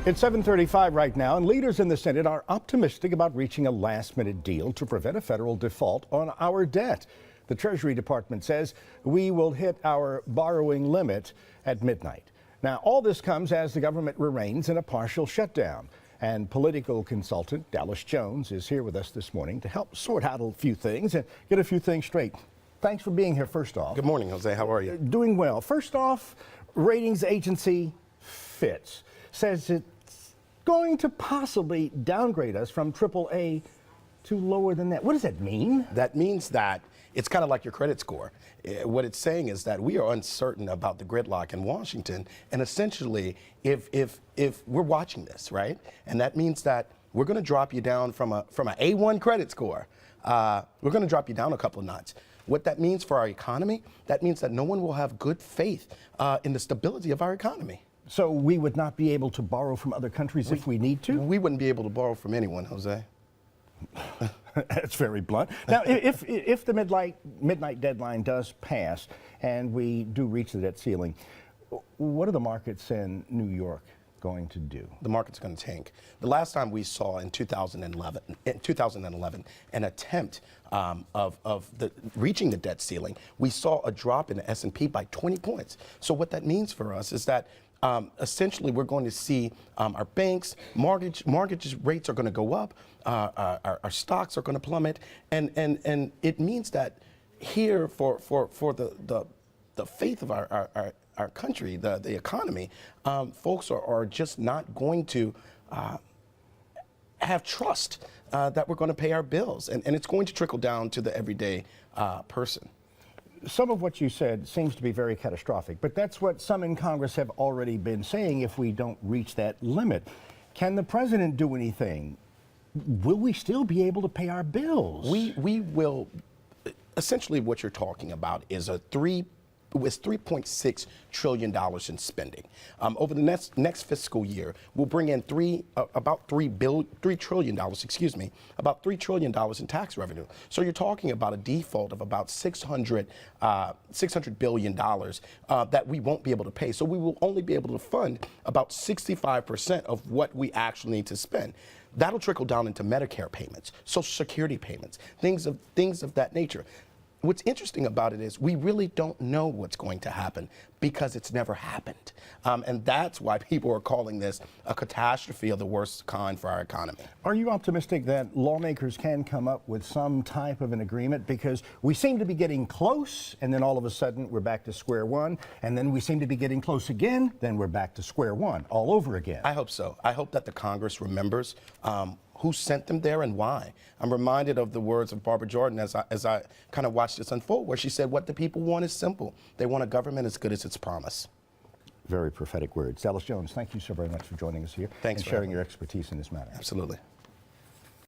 It's 7:35 right now, and leaders in the Senate are optimistic about reaching a last-minute deal to prevent a federal default on our debt. The Treasury Department says we will hit our borrowing limit at midnight. Now, all this comes as the government remains in a partial shutdown. And political consultant Dallas Jones is here with us this morning to help sort out a few things and get a few things straight. Thanks for being here, first off. Good morning, Jose. How are you? Doing well. First off, ratings agency Fitch says it's going to possibly downgrade us from AAA to lower than that. What does that mean? That means that it's kind of like your credit score. What it's saying is that we are uncertain about the gridlock in Washington, and essentially, if we're watching this, right, and that means that we're going to drop you down from an A1 credit score. We're going to drop you down a couple of notches. What that means for our economy, that means that no one will have good faith in the stability of our economy. So we would not be able to borrow from other countries if we need to? We wouldn't be able to borrow from anyone, Jose. That's very blunt. Now, if the midnight deadline does pass and we do reach the debt ceiling, what are the markets in New York going to do? The market's going to tank. The last time we saw in 2011 an attempt of reaching the debt ceiling, we saw a drop in the S&P by 20 points. So what that means for us is that essentially we're going to see our banks, mortgage rates are going to go up, our stocks are going to plummet, and it means that here for the faith of our country, the economy, folks are just not going to have trust that we're going to pay our bills, and it's going to trickle down to the everyday person. Some of what you said seems to be very catastrophic, but that's what some in Congress have already been saying if we don't reach that limit. Can the president do anything? Will we still be able to pay our bills? We will. Essentially, what you're talking about is $3.6 trillion in spending. Over the next fiscal year, we'll bring in about $3 trillion in tax revenue. So you're talking about a default of about $600 billion that we won't be able to pay. So we will only be able to fund about 65% of what we actually need to spend. That'll trickle down into Medicare payments, Social Security payments, things of that nature. What's interesting about it is we really don't know what's going to happen because it's never happened. And that's why people are calling this a catastrophe of the worst kind for our economy. Are you optimistic that lawmakers can come up with some type of an agreement? Because we seem to be getting close, and then all of a sudden we're back to square one, and then we seem to be getting close again, then we're back to square one all over again. I hope so. I hope that the Congress remembers who sent them there and why. I'm reminded of the words of Barbara Jordan as I kind of watched this unfold, where she said, what the people want is simple. They want a government as good as its promise. Very prophetic words. Dallas Jones, thank you so very much for joining us here. Thanks and sharing your expertise in this matter. Absolutely.